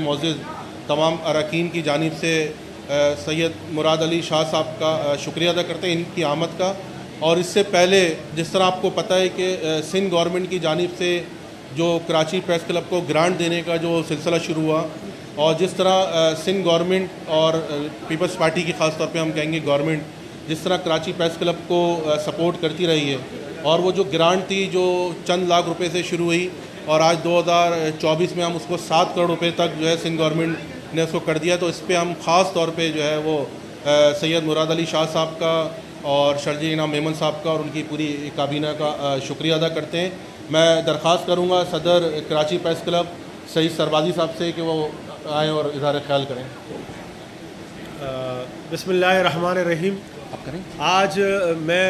मौजूद तमाम अरकान की जानिब से सैयद मुराद अली शाह साहब का शुक्रिया अदा करते हैं इनकी आमद का। और इससे पहले जिस तरह आपको पता है कि सिंध गवर्नमेंट की जानिब से जो कराची प्रेस क्लब को ग्रांट देने का जो सिलसिला शुरू हुआ, और जिस तरह सिंध गवर्नमेंट और पीपल्स पार्टी की ख़ास तौर पे हम कहेंगे गवर्नमेंट जिस तरह कराची प्रेस क्लब को सपोर्ट करती रही है, और वो जो ग्रांट थी जो चंद लाख रुपए से शुरू हुई और आज 2024 में हम उसको 7 करोड़ रुपए तक जो है सिंध गवर्नमेंट ने उसको कर दिया। तो इस पर हम ख़ास तौर पे जो है वो सैयद मुराद अली शाह साहब का और शर्जील इनाम मेमन साहब का और उनकी पूरी काबीना का शुक्रिया अदा करते हैं। मैं दरख्वास्त करूँगा सदर कराची प्रेस क्लब सईद सरबाजी साहब से कि वो आएँ और इज़हार ख्याल करें। बिस्मिल्लाहिर्रहमानिर्रहीम। आज मैं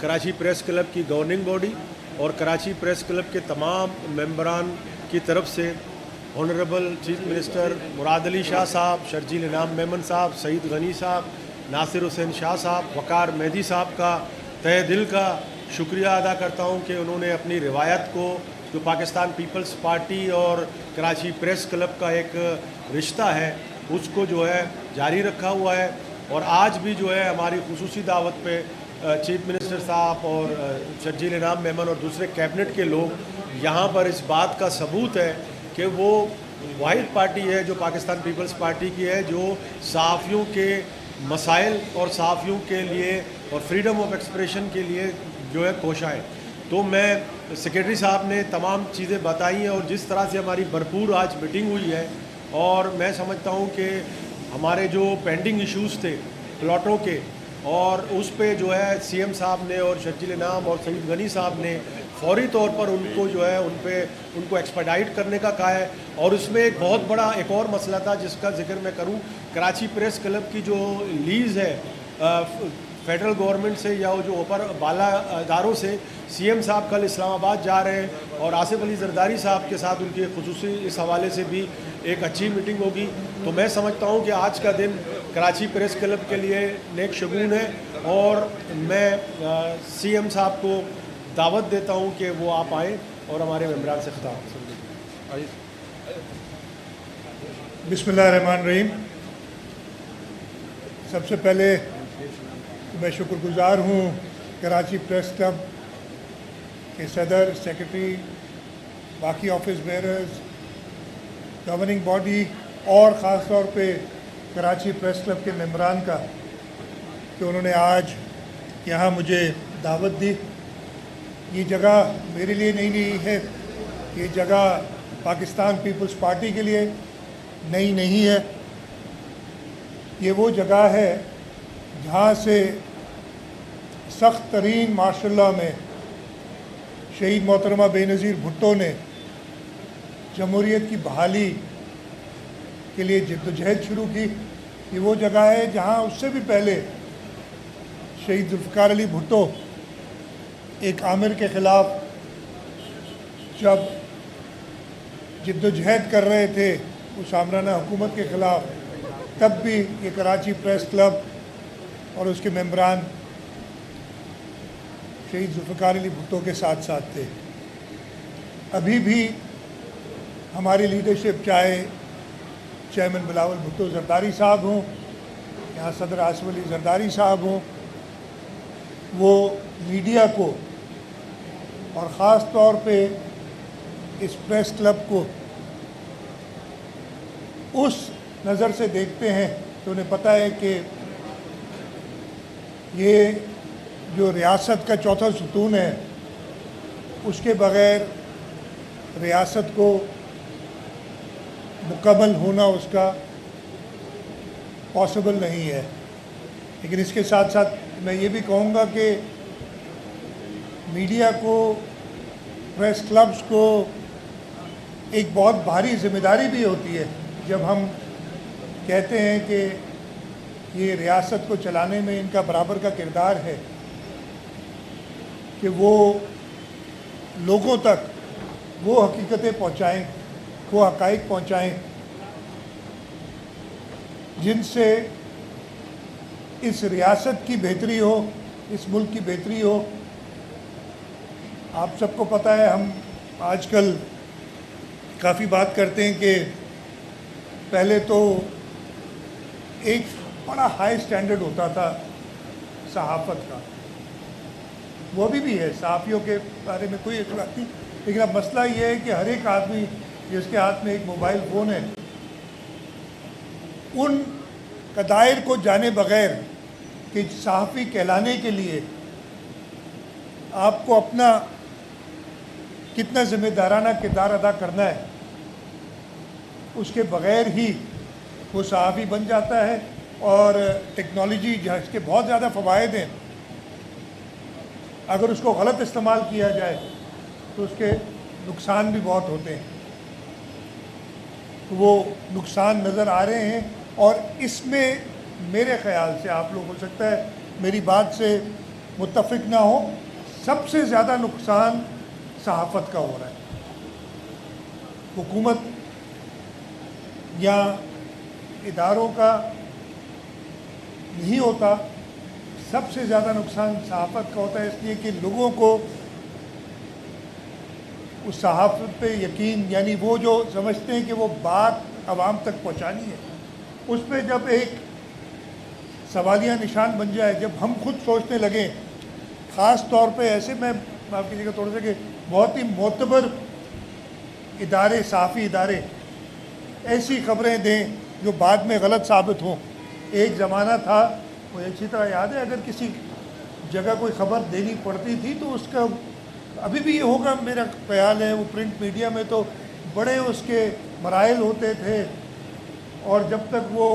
कराची प्रेस क्लब की गवर्निंग बॉडी और कराची प्रेस क्लब के तमाम मेंबरान की तरफ से honourable chief minister Murad Ali Shah साहब, शर्जील इनाम मेमन साहब, सईद गनी साहब, नासिर हुसैन शाह साहब, वकार मेहदी साहब का तहे दिल का शुक्रिया अदा करता हूं कि उन्होंने अपनी रिवायत को, जो पाकिस्तान पीपल्स पार्टी और कराची प्रेस क्लब का एक रिश्ता है, उसको जो है जारी रखा हुआ है। और आज भी जो है हमारी खुसूसी दावत पे चीफ मिनिस्टर साहब और शर्जील इनाम मेमन और दूसरे कैबिनेट के लोग यहाँ पर इस बात का सबूत है कि वो वाहिद पार्टी है जो पाकिस्तान पीपल्स पार्टी की है, जो सहाफ़ियों के मसाइल और सहाफ़ियों के लिए और फ्रीडम ऑफ एक्सप्रेशन के लिए जो है कोशा है। तो मैं सेक्रेटरी साहब ने तमाम चीज़ें बताई हैं और जिस तरह से हमारी भरपूर आज मीटिंग हुई है, और मैं समझता हूँ कि हमारे जो पेंडिंग इश्यूज़ थे प्लॉटों के, और उस पे जो है सीएम साहब ने और शर्जील इनाम और सईद गनी साहब ने फौरी तौर पर उनको जो है उनको एक्सपेडाइट करने का कहा है। और उसमें एक बहुत बड़ा एक और मसला था जिसका जिक्र मैं करूं, कराची प्रेस क्लब की जो लीज़ है फेडरल गवर्नमेंट से या वो जो ऊपर बाला इदारों से, सीएम साहब कल इस्लामाबाद जा रहे हैं और आसिफ अली जरदारी साहब के साथ उनकी खुसूसी इस हवाले से भी एक अच्छी मीटिंग होगी। तो मैं समझता हूं कि आज का दिन कराची प्रेस क्लब के लिए नेक शगुन है, और मैं सीएम साहब को दावत देता हूं कि वो आप आएँ और हमारे मेंबरान से खिताब। बिस्मिल्लाहिर्रहमानिर्रहीम। सबसे पहले मैं शुक्रगुज़ार हूँ कराची प्रेस क्लब के सदर, सेक्रेटरी, बाकी ऑफिस बेयरर्स, गवर्निंग बॉडी और ख़ास तौर पे कराची प्रेस क्लब के मेंबरान का कि उन्होंने आज यहाँ मुझे दावत दी। ये जगह मेरे लिए नहीं है, ये जगह पाकिस्तान पीपल्स पार्टी के लिए नई नहीं है। ये वो जगह है जहाँ से सख्त तरीन मार्शल लॉ में शहीद मोहतरमा बेनज़ीर भुट्टो ने जमहूरियत की बहाली के लिए जद्दोजहद शुरू की। ये वो जगह है जहाँ उससे भी पहले शहीद जुल्फ़िकार अली भुट्टो एक आमिर के ख़िलाफ़ जब जद्दोजहद कर रहे थे उस आमराना हुकूमत के ख़िलाफ़, तब भी ये कराची प्रेस क्लब और उसके मेंबरान शहीद जुल्फ़िकार अली भुट्टो के साथ साथ थे। अभी भी हमारी लीडरशिप, चाहे चेयरमैन बिलावल भुट्टो जरदारी साहब हों, यहाँ सदर आसिफ अली जरदारी साहब हों, वो मीडिया को और ख़ास तौर पे इस प्रेस क्लब को उस नज़र से देखते हैं तो उन्हें पता है कि ये जो रियासत का चौथा सुतून है, उसके बग़ैर रियासत को मुकम्मल होना उसका पॉसिबल नहीं है। लेकिन इसके साथ साथ मैं ये भी कहूँगा कि मीडिया को, प्रेस क्लब्स को एक बहुत भारी जिम्मेदारी भी होती है जब हम कहते हैं कि ये रियासत को चलाने में इनका बराबर का किरदार है कि वो लोगों तक वो हकीकतें पहुँचाएँ, वो हक़ाइक़ पहुँचाएँ जिनसे इस रियासत की बेहतरी हो, इस मुल्क की बेहतरी हो। आप सबको पता है, हम आजकल काफ़ी बात करते हैं कि पहले तो एक बड़ा हाई स्टैंडर्ड होता था सहाफ़त का, वो अभी भी है, सहाफ़ियों के बारे में कोई एतराज़ नहीं, लेकिन अब मसला ये है कि हर एक आदमी जिसके हाथ में एक मोबाइल फ़ोन है, उन कदायर को जाने बगैर कि सहाफ़ी कहलाने के लिए आपको अपना कितना ज़िम्मेदाराना किरदार अदा करना है, उसके बग़ैर ही वो सहाफ़ी बन जाता है। और टेक्नोलॉजी जिसके बहुत ज़्यादा फ़वाइद हैं, अगर उसको गलत इस्तेमाल किया जाए तो उसके नुकसान भी बहुत होते हैं। तो वो नुकसान नज़र आ रहे हैं और इसमें मेरे ख़्याल से आप लोग हो सकता है मेरी बात से मुत्तफ़िक ना हो, सबसे ज़्यादा नुकसान सहाफ़त का हो रहा है। हुकूमत या इदारों का नहीं होता, सबसे ज़्यादा नुकसान सहाफ़त का होता है, इसलिए कि लोगों को उस सहाफ़त पे यकीन, यानी वो जो समझते हैं कि वो बात आवाम तक पहुंचानी है, उस पे जब एक सवालिया निशान बन जाए, जब हम खुद सोचने लगें, ख़ास तौर पे ऐसे, मैं माफ़ कीजिएगा थोड़ा सा, कि बहुत ही मोतबर इदारे, सहाफ़ी इदारे ऐसी ख़बरें दें जो बाद में गलत साबित हों। एक ज़माना था, मुझे अच्छी तरह याद है, अगर किसी जगह कोई ख़बर देनी पड़ती थी तो उसका, अभी भी ये होगा मेरा ख्याल है, वो प्रिंट मीडिया में तो बड़े उसके मराइल होते थे, और जब तक वो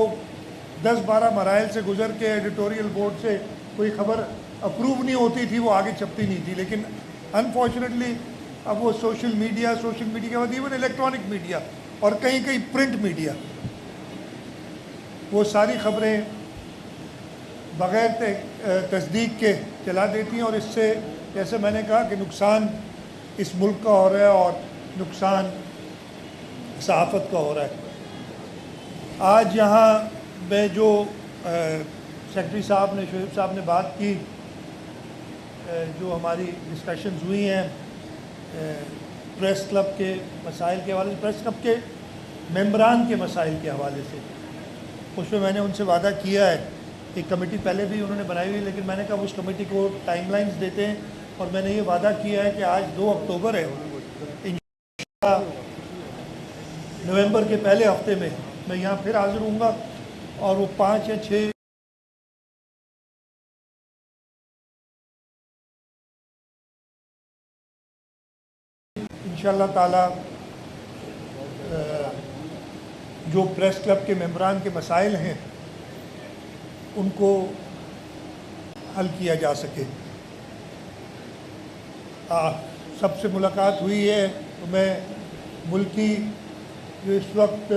10-12 मराइल से गुज़र के एडिटोरियल बोर्ड से कोई ख़बर अप्रूव नहीं होती थी, वो आगे छपती नहीं थी। लेकिन अनफॉर्चुनेटली अब वो सोशल मीडिया के बाद इवन इलेक्ट्रॉनिक मीडिया और कहीं कहीं प्रिंट मीडिया, वो सारी ख़बरें बग़ैर तस्दीक के चला देती हैं, और इससे, जैसे मैंने कहा, कि नुकसान इस मुल्क का हो रहा है और नुकसान सहाफ़त का हो रहा है। आज यहाँ मैं जो सेक्रेटरी साहब ने, शोएब साहब ने बात की, जो हमारी डिस्कशंस हुई हैं प्रेस क्लब के मसाइल के हवाले से, प्रेस क्लब के मेंबरान के मसाइल के हवाले से, उसमें मैंने उनसे वादा किया है, एक कमेटी पहले भी उन्होंने बनाई हुई है, लेकिन मैंने कहा उस कमेटी को टाइमलाइंस देते हैं, और मैंने ये वादा किया है कि आज 2 अक्टूबर है, इंशाअल्लाह नवंबर के पहले हफ्ते में मैं यहाँ फिर हाज़िर हूँगा, और वो 5 या 6 इंशाअल्लाह ताला जो प्रेस क्लब के मेंबरान के मसाइल हैं उनको हल किया जा सके। सबसे मुलाकात हुई है तो मैं मुल्की जो इस वक्त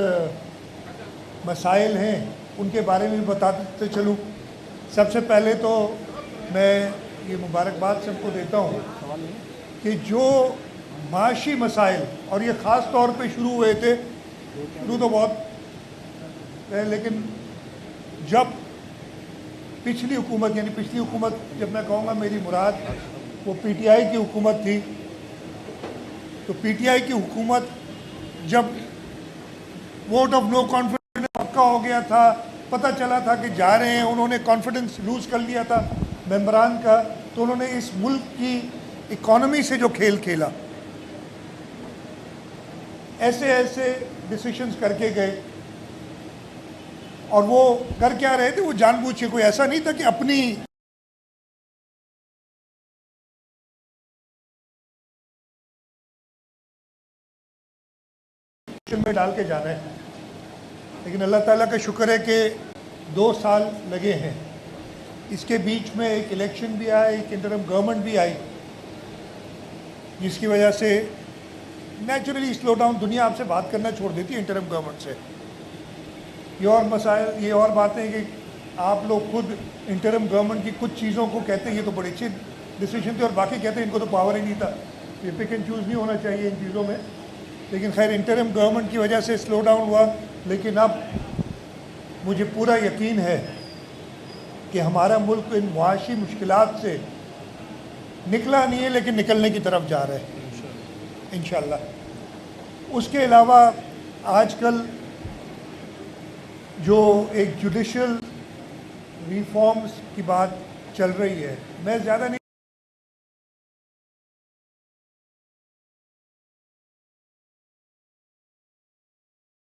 मसाइल हैं उनके बारे में भी बताते चलूँ। सबसे पहले तो मैं ये मुबारकबाद सबको देता हूँ कि जो माशी मसाइल, और ये ख़ास तौर पे शुरू हुए थे, शुरू तो बहुत है, लेकिन जब पिछली हुकूमत, यानी पिछली हुकूमत जब मैं कहूँगा मेरी मुराद वो पीटीआई की हुकूमत थी, तो पीटीआई की हुकूमत जब वोट ऑफ नो कॉन्फिडेंस पक्का हो गया था, पता चला था कि जा रहे हैं, उन्होंने कॉन्फिडेंस लूज़ कर लिया था मेंबरान का, तो उन्होंने इस मुल्क की इकॉनमी से जो खेल खेला, ऐसे ऐसे डिसीशंस करके गए, और वो कर क्या रहे थे, वो जानबूझ के, कोई ऐसा नहीं था कि अपनी में डाल के जाना है। लेकिन अल्लाह ताला का शुक्र है कि 2 साल लगे हैं, इसके बीच में एक इलेक्शन भी आया, एक इंटरिम गवर्नमेंट भी आई, जिसकी वजह से नेचुरली स्लो डाउन, दुनिया आपसे बात करना छोड़ देती है इंटरिम गवर्नमेंट से। ये और मसाइल, ये और बातें कि आप लोग खुद इंटरिम गवर्नमेंट की कुछ चीज़ों को कहते हैं ये तो बड़ी अच्छी डिसीजन थी, और बाकी कहते हैं इनको तो पावर ही नहीं था। ये पिक एंड चूज़ नहीं होना चाहिए इन चीज़ों में, लेकिन खैर इंटरिम गवर्नमेंट की वजह से स्लो डाउन हुआ। लेकिन अब मुझे पूरा यकीन है कि हमारा मुल्क इन मुआशी मुश्किलात से निकला नहीं है, लेकिन निकलने की तरफ जा रहा है इंशाअल्लाह। उसके अलावा आजकल जो एक जुडिशल रिफॉर्म्स की बात चल रही है, मैं ज़्यादा नहीं,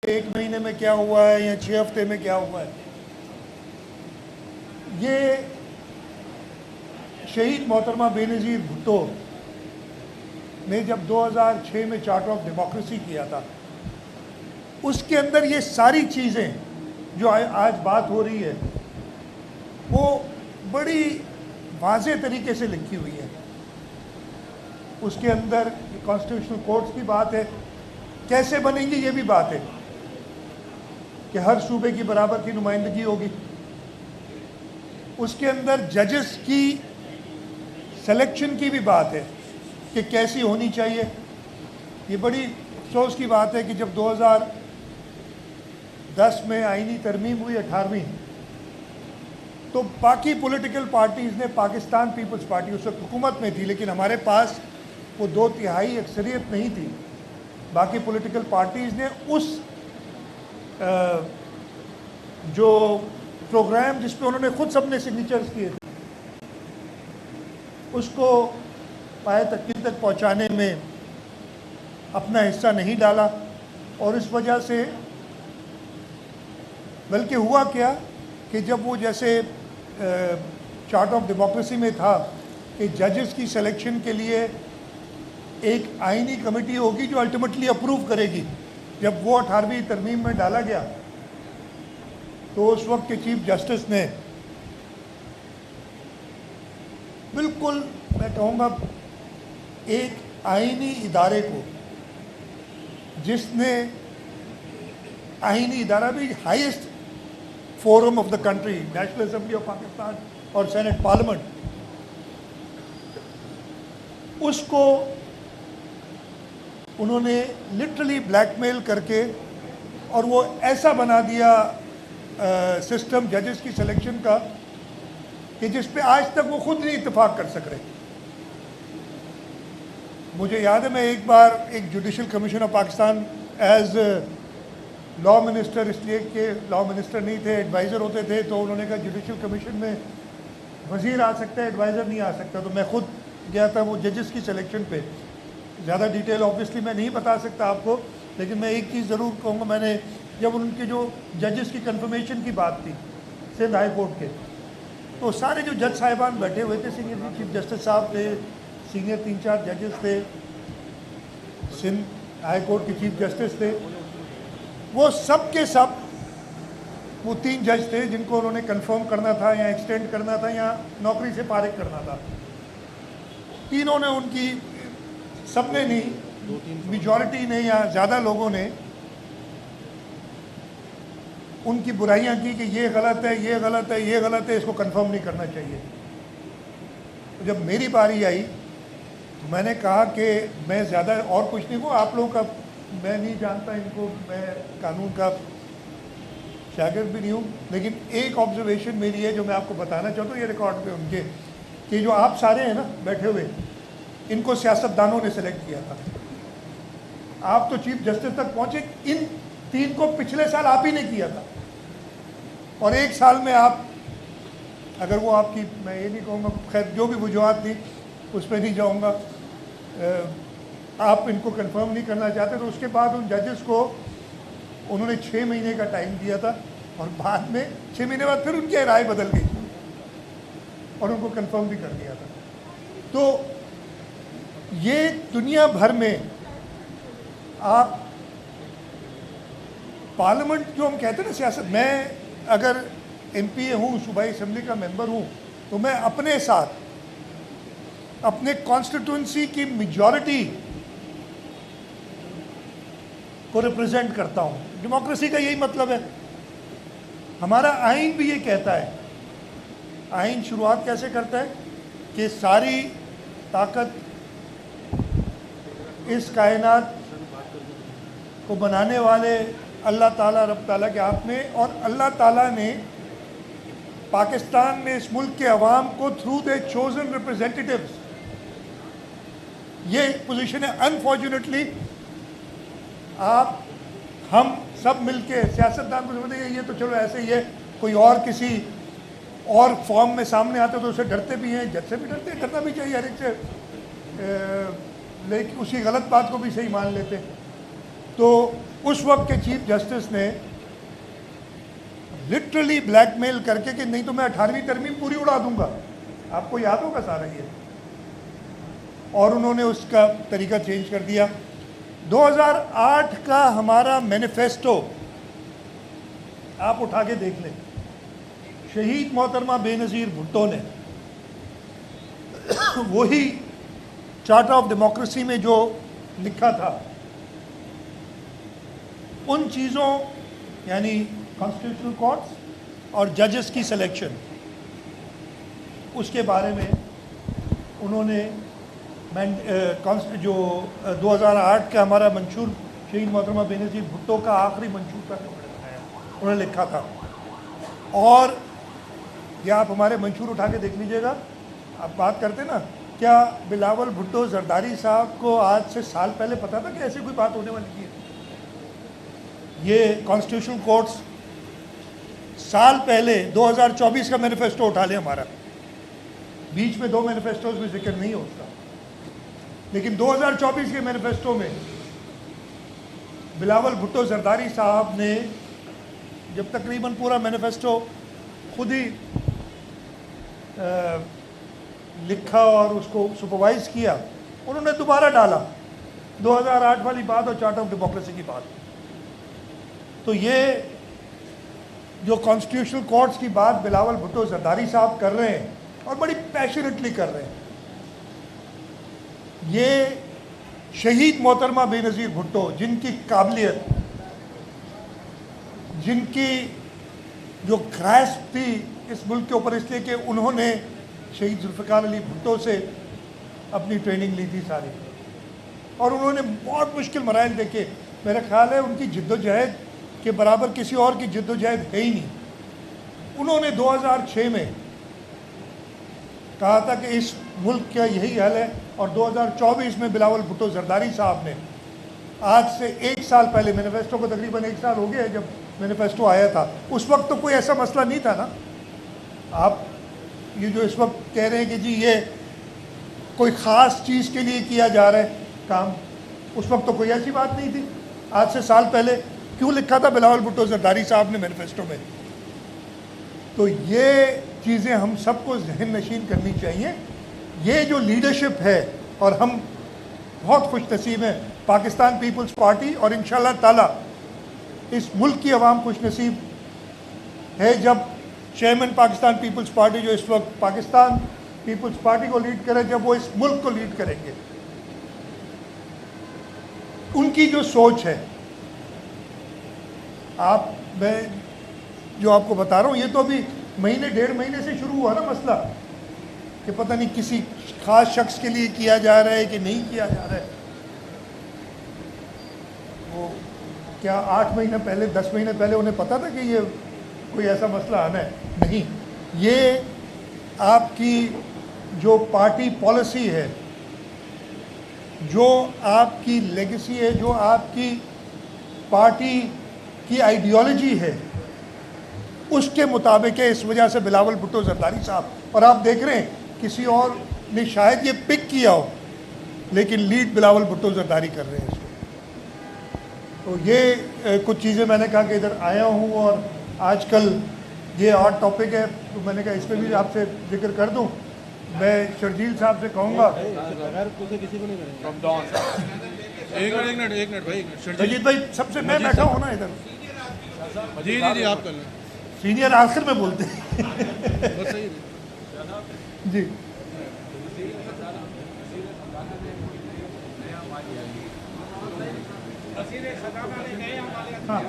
एक महीने में क्या हुआ है या 6 हफ्ते में क्या हुआ है। ये शहीद मोहतरमा बेनज़ीर भुट्टो ने जब 2006 में चार्टर ऑफ डेमोक्रेसी किया था, उसके अंदर ये सारी चीज़ें जो आज बात हो रही है वो बड़ी वाज़ेह तरीके से लिखी हुई है। उसके अंदर कॉन्स्टिट्यूशनल कोर्ट्स की बात है, कैसे बनेंगी ये भी बात है कि हर सूबे की बराबर की नुमाइंदगी होगी। उसके अंदर जजेस की सिलेक्शन की भी बात है कि कैसी होनी चाहिए। ये बड़ी अफसोस की बात है कि जब 2010 में आईनी तरमीम हुई 18वीं, तो बाकी पॉलिटिकल पार्टीज़ ने, पाकिस्तान पीपल्स पार्टी उस वक्त हुकूमत में थी, लेकिन हमारे पास वो 2/3 अक्सरियत नहीं थी। बाकी पॉलिटिकल पार्टीज़ ने उस जो प्रोग्राम जिस पे उन्होंने खुद सबने सिग्नेचर्स किए थे, उसको पाए तकमील तक पहुंचाने में अपना हिस्सा नहीं डाला। और इस वजह से बल्कि हुआ क्या कि जब वो जैसे चार्टर ऑफ डेमोक्रेसी में था कि जजेस की सिलेक्शन के लिए एक आईनी कमेटी होगी जो अल्टीमेटली अप्रूव करेगी, जब वो 18वीं तरमीम में डाला गया तो उस वक्त के चीफ जस्टिस ने बिल्कुल, मैं कहूँगा, एक आईनी इदारे को, जिसने आईनी इदारा भी highest forum of the country, national assembly of Pakistan और सेनेट पार्लियामेंट, उसको उन्होंने लिटरली ब्लैकमेल करके और वो ऐसा बना दिया सिस्टम जजेस की सिलेक्शन का कि जिस पे आज तक वो खुद नहीं इत्तेफाक कर सक रहे। मुझे याद है, मैं एक बार एक judicial commission of Pakistan as law minister, इसलिए कि लॉ मिनिस्टर नहीं थे, एडवाइज़र होते थे, तो उन्होंने कहा जुडिशल कमीशन में वज़ीर आ सकता है, एडवाइज़र नहीं आ सकता। तो मैं खुद गया था वो जजेस की सिलेक्शन पे। ज़्यादा डिटेल ऑब्वियसली मैं नहीं बता सकता आपको, लेकिन मैं एक चीज़ ज़रूर कहूँगा, मैंने जब उनके जो जजेस की कंफर्मेशन की बात थी सिंध हाई कोर्ट के, तो सारे जो जज साहिबान बैठे हुए थे, सीनियर चीफ जस्टिस साहब थे, सीनियर 3-4 जजेस थे, सिंध हाई कोर्ट के चीफ जस्टिस थे, वो सब के सब वो 3 जज थे जिनको उन्होंने कंफर्म करना था या एक्सटेंड करना था या नौकरी से फारिग करना था। तीनों ने उनकी, सबने नहीं, मेजॉरिटी ने या ज़्यादा लोगों ने उनकी बुराइयां की कि ये गलत है, ये गलत है, ये गलत है, इसको कंफर्म नहीं करना चाहिए। तो जब मेरी बारी आई तो मैंने कहा कि मैं ज़्यादा और कुछ नहीं, वो आप लोगों का, मैं नहीं जानता इनको, मैं कानून का शागिर्द भी नहीं हूँ, लेकिन एक ऑब्जर्वेशन मेरी है जो मैं आपको बताना चाहता हूँ, ये रिकॉर्ड पे उनके, कि जो आप सारे हैं ना बैठे हुए, इनको सियासतदानों ने सेलेक्ट किया था। आप तो चीफ जस्टिस तक पहुँचे, इन 3 को पिछले साल आप ही ने किया था, और 1 साल में आप, अगर वो आपकी, मैं ये नहीं कहूँगा, खैर जो भी वजूहत थी उस पर नहीं जाऊँगा, आप इनको कंफर्म नहीं करना चाहते, तो उसके बाद उन जजेस को उन्होंने 6 महीने का टाइम दिया था, और बाद में 6 महीने बाद फिर उनकी राय बदल गई और उनको कंफर्म भी कर दिया था। तो ये दुनिया भर में आप पार्लियामेंट, जो हम कहते हैं ना सियासत, मैं अगर एमपीए हूँ, सूबाई असेंबली का मेंबर हूँ, तो मैं अपने साथ अपने कॉन्स्टिट्यूंसी की मेजॉरिटी को रिप्रेजेंट करता हूँ। डेमोक्रेसी का यही मतलब है। हमारा आइन भी ये कहता है। आइन शुरुआत कैसे करता है कि सारी ताकत इस कायनात को बनाने वाले अल्लाह ताला, रब ताला के हाथ में, और अल्लाह ताला ने पाकिस्तान में इस मुल्क के अवाम को थ्रू द चोजन रिप्रेजेंटेटिव्स, ये पोजीशन है। अनफॉर्चुनेटली आप हम सब मिलके सियासतदान को समझते ये तो चलो ऐसे ही है, कोई और किसी और फॉर्म में सामने आते तो उससे डरते भी हैं, जज से भी डरते हैं, डरना भी चाहिए हर एक से, लेकिन उसी गलत बात को भी सही मान लेते। तो उस वक्त के चीफ जस्टिस ने लिटरली ब्लैकमेल करके कि नहीं तो मैं 18वीं तरमीम पूरी उड़ा दूंगा, आपको याद होगा सारा ये, और उन्होंने उसका तरीका चेंज कर दिया। 2008 का हमारा मैनिफेस्टो आप उठा के देख लें, शहीद मोहतरमा बेनज़ीर भुट्टो ने वही चार्टर ऑफ डेमोक्रेसी में जो लिखा था, उन चीज़ों यानी कॉन्स्टिट्यूशनल कोर्ट्स और जजेस की सिलेक्शन, उसके बारे में उन्होंने जो 2008 का हमारा मंशूर शहीद मोहतरमा बेनज़ीर भुट्टो का आखिरी मंशूर था उन्होंने लिखा था। और ये आप हमारे मंशूर उठा के देख लीजिएगा, आप बात करते ना, क्या बिलावल भुट्टो जरदारी साहब को आज से साल पहले पता था कि ऐसी कोई बात होने वाली है? ये कॉन्स्टिट्यूशनल कोर्ट्स साल पहले 2024 का मैनिफेस्टो उठा लें हमारा, बीच में 2 मैनिफेस्टोज में जिक्र नहीं होता, लेकिन 2024 के मैनिफेस्टो में बिलावल भुट्टो जरदारी साहब ने जब तकरीबन पूरा मैनिफेस्टो खुद ही लिखा और उसको सुपरवाइज किया, उन्होंने दोबारा डाला 2008 वाली बात और चार्टर ऑफ डेमोक्रेसी की बात। तो ये जो कॉन्स्टिट्यूशनल कोर्ट्स की बात बिलावल भुट्टो जरदारी साहब कर रहे हैं और बड़ी पैशनेटली कर रहे हैं, ये शहीद मोहतरमा बेनज़ीर भुट्टो जिनकी काबिलियत, जिनकी जो ग्रास्प थी इस मुल्क के ऊपर, इसलिए कि उन्होंने शहीद जुल्फ़िकार अली भुट्टो से अपनी ट्रेनिंग ली थी सारी, और उन्होंने बहुत मुश्किल मराइल देखे। मेरा ख्याल है उनकी जिद्दोजहद के बराबर किसी और की जिद्दोजहद है ही नहीं। उन्होंने 2006 में कहा था कि इस मुल्क का यही हल है, और 2024 में बिलावल भुट्टो जरदारी साहब ने आज से 1 साल पहले, मैनिफेस्टो को तकरीबन 1 साल हो गया है जब मैनिफेस्टो आया था, उस वक्त तो कोई ऐसा मसला नहीं था ना। आप ये जो इस वक्त कह रहे हैं कि जी ये कोई ख़ास चीज़ के लिए किया जा रहा है काम, उस वक्त तो कोई ऐसी बात नहीं थी। आज से साल पहले क्यों लिखा था बिलावल भुट्टो जरदारी साहब ने मैनिफेस्टो में? तो ये चीज़ें हम सबको जहन नशीन करनी चाहिए। ये जो लीडरशिप है, और हम बहुत खुश नसीब हैं, पाकिस्तान पीपल्स पार्टी और इंशाल्लाह ताला इस मुल्क की आवाम खुश नसीब है जब चेयरमैन पाकिस्तान पीपल्स पार्टी, जो इस वक्त पाकिस्तान पीपल्स पार्टी को लीड करे, जब वो इस मुल्क को लीड करेंगे। उनकी जो सोच है, मैं जो आपको बता रहा हूँ, ये तो अभी महीने 1.5 महीने से शुरू हुआ ना मसला, कि पता नहीं किसी खास शख्स के लिए किया जा रहा है कि नहीं किया जा रहा है। वो क्या 8 महीने पहले, 10 महीने पहले उन्हें पता था कि ये कोई ऐसा मसला आना है? नहीं, ये आपकी जो पार्टी पॉलिसी है, जो आपकी लेगेसी है, जो आपकी पार्टी की आइडियोलॉजी है, उसके मुताबिक है। इस वजह से बिलावल भुट्टो जरदारी साहब, और आप देख रहे हैं किसी और ने शायद ये पिक किया हो, लेकिन लीड बिलावल भुट्टो जरदारी कर रहे हैं इसको। तो ये कुछ चीज़ें मैंने कहा कि इधर आया हूँ, और आजकल ये हॉट टॉपिक है, तो मैंने कहा इस पर भी आपसे जिक्र कर दूँ। मैं शर्जील साहब से कहूँगा, एक मिनट भाई, शर्जील भाई सबसे मैं बैठा हूँ ना इधर, जी आप कर लें, सीनियर आखिर में बोलते हैं जी। हाँ,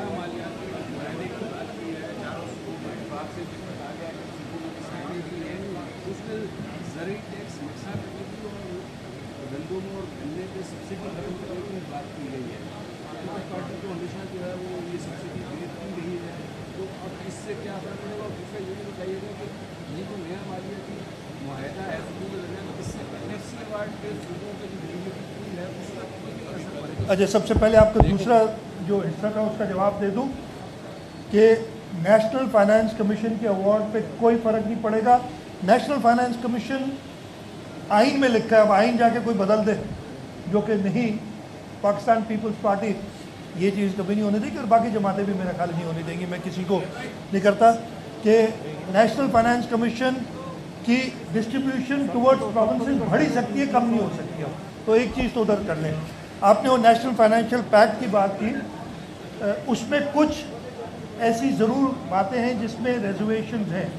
इससे क्या फर्क पड़ेगा? और दूसरा ये भी बताइएगा कि ये जो नया मालिया की मुआहदा है इससे एफसी अवार्ड के सूबों का जो है उसका कोई असर पड़ेगा? अच्छा, सबसे पहले आपका दूसरा जो हिस्सा था उसका जवाब दे दूं कि नेशनल फाइनेंस कमीशन के अवार्ड पे कोई फ़र्क नहीं पड़ेगा। नेशनल फाइनेंस कमीशन आइन में लिखा है, अब आइन जाके कोई बदल दे, जो कि नहीं, पाकिस्तान पीपल्स पार्टी ये चीज़ कभी नहीं होने देगी और बाकी जमातें भी मेरा ख्याल नहीं होने देंगी। मैं किसी को नहीं करता कि नेशनल फाइनेंस कमीशन की डिस्ट्रीब्यूशन टुवर्ड्स प्रोविंसेस बढ़ ही सकती है, कम नहीं हो सकती है। तो एक चीज़ तो उधर कर लें। आपने वो नेशनल फाइनेंशियल पैक्ट की बात की, उसमें कुछ ऐसी ज़रूर बातें हैं जिसमें रिजर्वेशंस हैं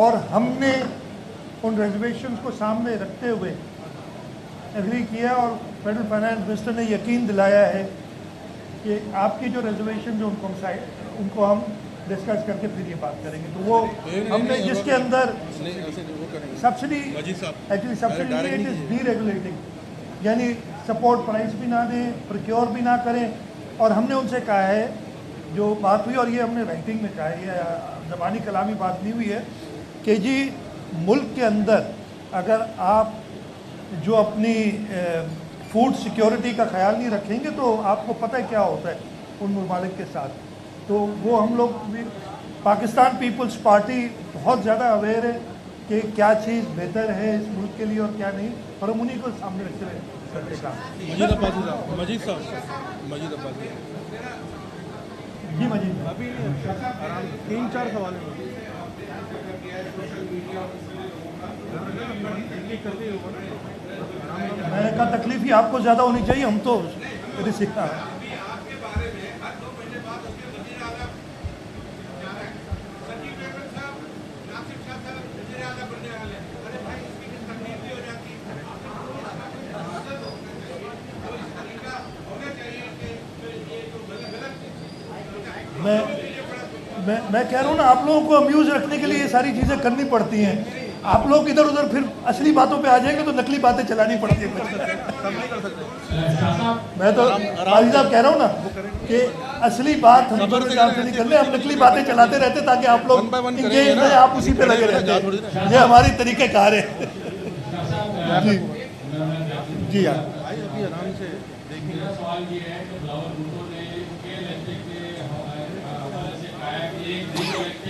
और हमने उन रिजर्वेशंस को सामने रखते हुए एग्री किया और फेडरल फाइनेंस मिनिस्टर ने यकीन दिलाया है कि आपकी जो रिजर्वेशन जो उनको हम डिस्कस करके फिर ये बात करेंगे। तो वो हमने जिसके अंदर subsidy, actually subsidy it is deregulating, यानी सपोर्ट प्राइस भी ना दें, प्रोक्योर भी ना करें। और हमने उनसे कहा है, जो बात हुई और ये हमने राइटिंग में कहा है, ये ज़बानी कलामी बात नहीं हुई है, कि जी मुल्क के अंदर अगर आप जो अपनी फूड सिक्योरिटी का ख्याल नहीं रखेंगे तो आपको पता है क्या होता है उन ममालिक के साथ। तो वो हम लोग भी, पाकिस्तान पीपल्स पार्टी बहुत ज़्यादा अवेयर है कि क्या चीज़ बेहतर है इस मुल्क के लिए और क्या नहीं, और हम उन्हीं को सामने रखते हुए करते काम। मजीद साहब जी मजीद, अभी आराम 3-4 सवाल हैं। मैंने कहा तकलीफ ही आपको ज़्यादा होनी चाहिए, हम तो रिसीव। मैं कह रहा हूँ ना, आप लोगों को अम्यूज़ रखने के लिए ये सारी चीज़ें करनी पड़ती हैं। आप लोग इधर उधर फिर असली बातों पे आ जाएंगे तो नकली बातें चलानी पड़ती है। मैं तो आलिम साहब कह रहा हूँ ना कि असली बात हम दोनों काम से नहीं कर रहे, हम नकली बातें चलाते रहते ताकि आप लोग इंगेज रहे, आप उसी पे लगे रहते हैं। ये हमारी तरीक़ेकार है। जी जी यार,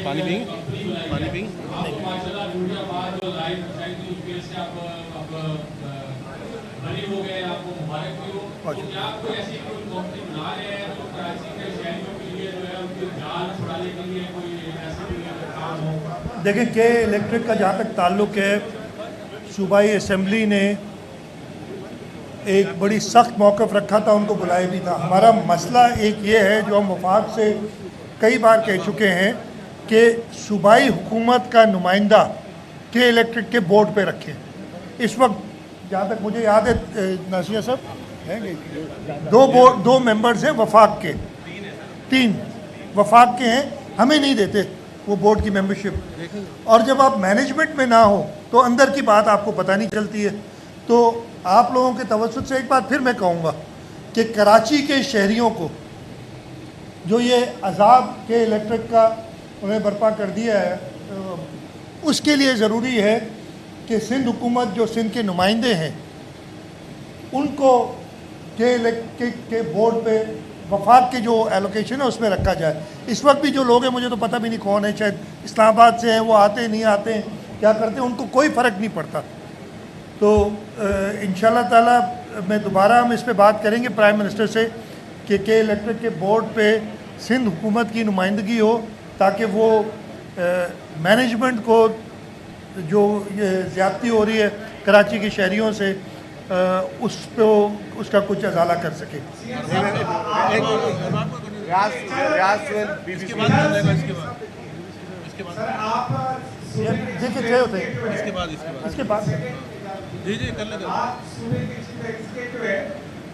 पानी पिंग देखिए के इलेक्ट्रिक का जहाँ तक ताल्लुक़ है, सूबाई असम्बली ने एक बड़ी सख्त मौक़िफ़ रखा था, उनको बुलाया भी था। हमारा मसला एक ये है जो हम वफाक से कई बार कह चुके हैं कि सूबाई हुकूमत का नुमाइंदा के इलेक्ट्रिक के बोर्ड पे रखें। इस वक्त जहाँ तक मुझे याद है नासिया साहब हैं, दो मेंबर्स हैं वफाक के, 3 वफाक के हैं, हमें नहीं देते वो बोर्ड की मेंबरशिप। और जब आप मैनेजमेंट में ना हो तो अंदर की बात आपको पता नहीं चलती है। तो आप लोगों के तवज्जुह से एक बात फिर मैं कहूँगा कि कराची के शहरियों को जो ये अजाब के इलेक्ट्रिक का उन्हें बर्पा कर दिया है, उसके लिए ज़रूरी है कि सिंध हुकूमत जो सिंध के नुमाइंदे हैं उनको के बोर्ड पे वफाक के जो एलोकेशन है उसमें रखा जाए। इस वक्त भी जो लोग हैं, मुझे तो पता भी नहीं कौन है, शायद इस्लामाबाद से हैं, वो आते नहीं आते हैं, क्या करते हैं, उनको कोई फ़र्क नहीं पड़ता। तो इंशाल्लाह ताला मैं दोबारा हम इस पे बात करेंगे प्राइम मिनिस्टर से कि के इलेक्ट्रिक के बोर्ड पे सिंध हुकूमत की नुमाइंदगी हो, ताकि वो मैनेजमेंट को जो ये ज़्यादती हो रही है कराची के शहरियों से उसका कुछ अजाला कर सके। देखिए क्या होते हैं इसके बाद जी कर लेंगे।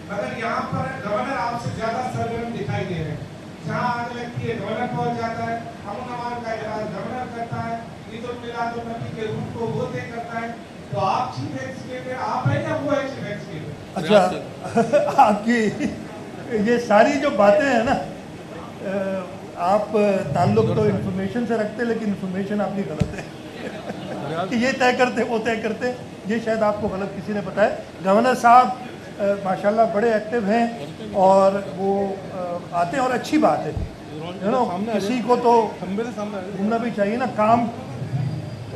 मगर यहाँ पर गवर्नर आपसे ज्यादा सरगर्म दिखाई दे रहे हैं। जहाँ आग लगती है गवर्नर पहुँच जाता है, अमन अमान का इजहार गवर्नर करता है, ईद उल मिलाद उन नबी के रूट को वो तय करता है। तो आप चीफ एग्जीक्यूटिव आप है या वो है चीफ एग्जीक्यूटिव? अच्छा आपकी ये सारी जो बातें हैं ना, आप ताल्लुक़ तो इन्फॉर्मेशन से रखते, लेकिन इन्फॉर्मेशन आपकी गलत है कि ये तय करते वो तय करते, ये शायद आपको गलत किसी ने बताया। गवर्नर साहब माशाल्लाह बड़े एक्टिव हैं और वो आते हैं और अच्छी बात है। किसी को तो घूमना भी चाहिए ना, काम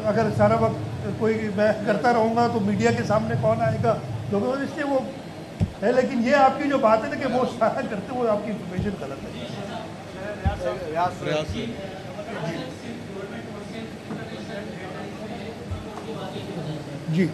अगर सारा वक्त कोई मैं करता रहूँगा तो मीडिया के सामने कौन आएगा लोगों, इसलिए वो है। लेकिन ये आपकी जो बात है ना कि वो सारा करते, वो आपकी इन्फॉर्मेशन गलत है। जी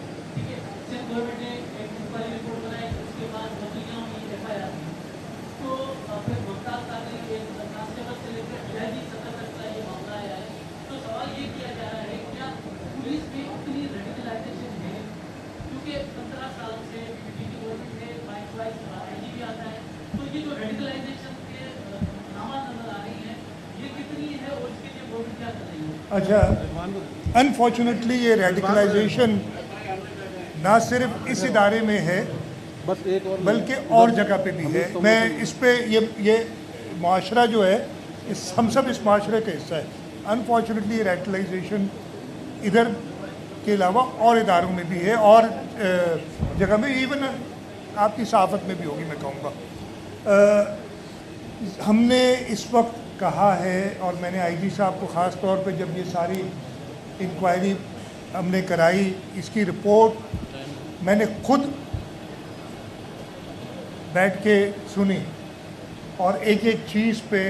अच्छा, अनफॉर्चुनेटली ये रेडिकलाइजेशन ना सिर्फ इस इदारे में है बल्कि और जगह पे भी है। मैं इस पे ये माशरा जो है हम सब इस माशरे का हिस्सा है। अनफॉर्चुनेटली रेडिकलाइजेशन इधर के अलावा और इदारों में भी है और जगह में, इवन आपकी सहाफ़त में भी होगी मैं कहूँगा। हमने इस वक्त कहा है और मैंने आईजी साहब को ख़ास तौर पे जब ये सारी इंक्वायरी हमने कराई, इसकी रिपोर्ट मैंने खुद बैठ के सुनी और एक एक चीज़ पे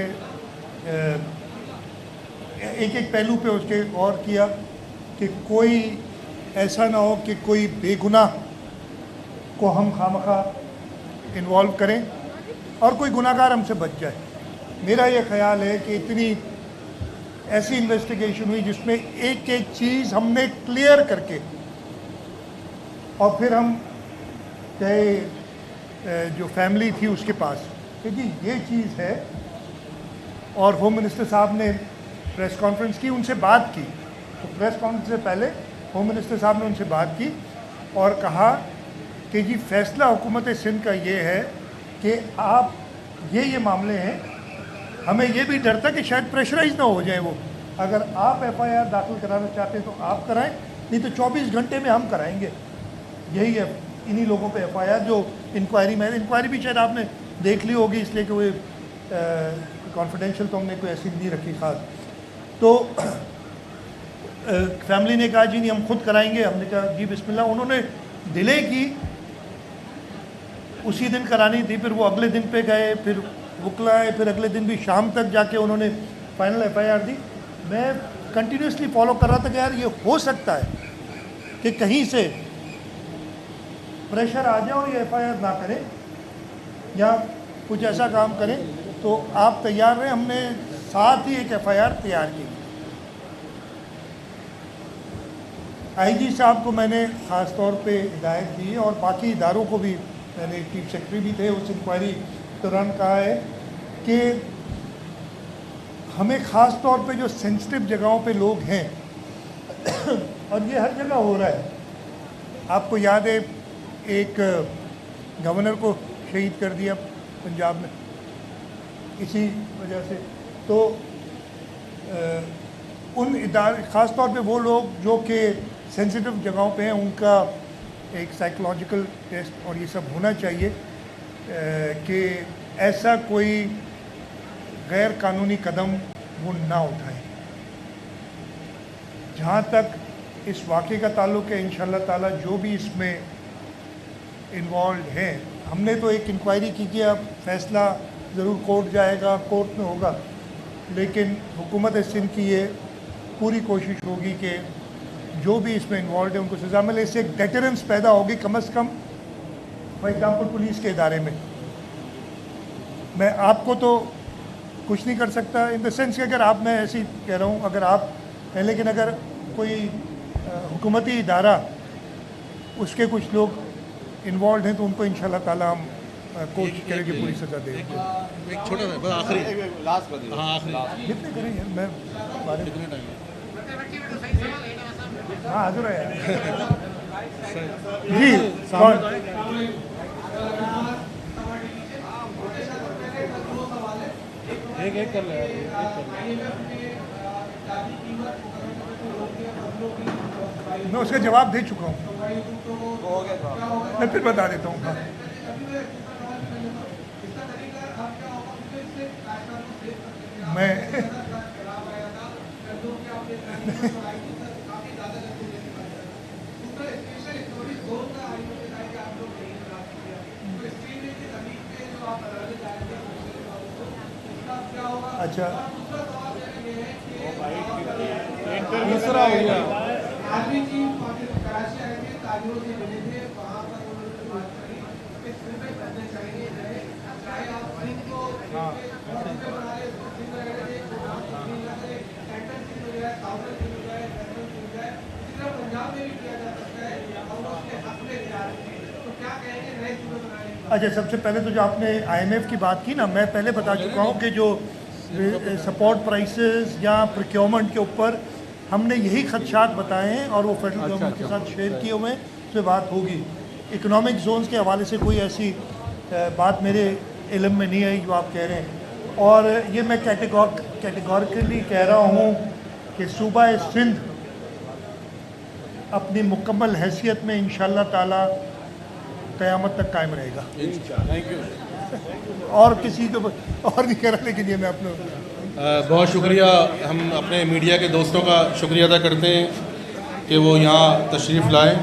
एक एक पहलू पे उसके गौर किया कि कोई ऐसा ना हो कि कोई बेगुनाह को हम खामखा इन्वॉल्व करें और कोई गुनाहगार हमसे बच जाए। मेरा ये ख्याल है कि इतनी ऐसी इन्वेस्टिगेशन हुई जिसमें एक एक चीज़ हमने क्लियर करके और फिर हम चाहे जो फैमिली थी उसके पास कि जी ये चीज़ है, और होम मिनिस्टर साहब ने प्रेस कॉन्फ्रेंस की, उनसे बात की। तो प्रेस कॉन्फ्रेंस से पहले होम मिनिस्टर साहब ने उनसे बात की और कहा कि जी फैसला हुकूमत सिंध का ये है कि आप ये मामले हैं, हमें ये भी डर था कि शायद प्रेशराइज ना हो जाए वो। अगर आप एफआईआर दाखिल कराना चाहते हैं तो आप कराएं, नहीं तो 24 घंटे में हम कराएंगे। यही है इन्हीं लोगों पे एफआईआर जो इंक्वायरी में, इंक्वायरी भी शायद आपने देख ली होगी इसलिए कि वो कॉन्फिडेंशियल तो हमने कोई ऐसी नहीं रखी खास। तो फैमिली ने कहा जी नहीं हम खुद कराएंगे। हमने कहा जी बिस्मिल्लाह। उन्होंने डिले की, उसी दिन करानी थी, फिर वो अगले दिन पे गए, फिर वकला आए, फिर अगले दिन भी शाम तक जाके उन्होंने फाइनल एफआईआर दी। मैं कंटिन्यूसली फॉलो कर रहा था कि यार ये हो सकता है कि कहीं से प्रेशर आ जाए और ये एफआईआर ना करें या कुछ ऐसा काम करें, तो आप तैयार रहें। हमने साथ ही एक एफआईआर तैयार की। आईजी साहब को मैंने ख़ास तौर पे हिदायत दी और बाकी इदारों को भी, मैंने चीफ सेक्रेटरी भी थे उस इंक्वायरी दौरान कहा है कि हमें ख़ास तौर पे जो सेंसिटिव जगहों पे लोग हैं और ये हर जगह हो रहा है। आपको याद है एक गवर्नर को शहीद कर दिया पंजाब में इसी वजह से। तो उन इदारे ख़ास तौर पे वो लोग जो कि सेंसिटिव जगहों पे हैं, उनका एक साइकोलॉजिकल टेस्ट और ये सब होना चाहिए कि ऐसा कोई गैर कानूनी कदम वो ना उठाए। जहाँ तक इस वाक़े का ताल्लुक़ है, इंशाअल्लाह ताला जो भी इसमें इन्वॉल्व हैं, हमने तो एक इंक्वायरी की कि अब फैसला ज़रूर कोर्ट जाएगा, कोर्ट में होगा, लेकिन हुकूमत सिंध की ये पूरी कोशिश होगी कि जो भी इसमें इन्वॉल्व है उनको सज़ा मिले। इससे एक डेटरेंस पैदा होगी कम से कम, फॉर एग्ज़ाम्पल पुलिस के इदारे में। मैं आपको तो कुछ नहीं कर सकता इन द सेंस कि अगर आप, मैं ऐसे ही कह रहा हूँ, अगर आप हैं, लेकिन अगर कोई हुकूमती इदारा उसके कुछ लोग इन्वॉल्व हैं तो उनको इंशाल्लाह ताला हम कोशिश करेंगे पूरी सज़ा देंगे। एक छोटा सा बस आखिरी लास्ट बता हाँ आखिरी जितने करेंगे मैं बारे में हाँ हाजिर है यार। जी कौन? एक कर ले मैं उसका जवाब दे चुका हूँ, मैं फिर बता देता हूँ। हाँ मैं अच्छा दूसरा हो गया। आर्मी चीफ कराची आए थे, तालियों से मिले थे, वहाँ पर उन्होंने बात करी कि फिर में करने चाहिए चाहे आप सिंह को बना रहे सिंह रह रहे थे, सेंट्रल सिंह हो जाए, साउथर्न सिंह हो जाए, वेस्टर्न सिंह हो जाए, इसी तरह पंजाब में भी किया जा सकता है और वो उसके हक में जा रहे हैं। तो क्या कहेंगे नए सूबे बनाने की? अच्छा, सबसे पहले तो जो आपने IMF की बात की ना, मैं पहले बता चुका हूँ कि जो सपोर्ट प्राइसेस या प्रोक्योरमेंट के ऊपर हमने यही खदशात बताए हैं और वो फेडरल गवर्नमेंट के साथ शेयर किए हुए हैं, उस पर बात होगी। इकोनॉमिक जोन्स के हवाले से कोई ऐसी बात मेरे इल्म में नहीं आई जो आप कह रहे हैं, और ये मैं कैटेगोरिकली कह रहा हूँ कि सूबा सिंध अपनी मुकम्मल हैसियत में इंशाअल्लाह ताला क़यामत तक कायम रहेगा। Thank you. और किसी को और नहीं कह रहा, लेकिन ये मैं अपने बहुत शुक्रिया, हम अपने मीडिया के दोस्तों का शुक्रिया अदा करते हैं कि वो यहाँ तशरीफ़ लाएँ।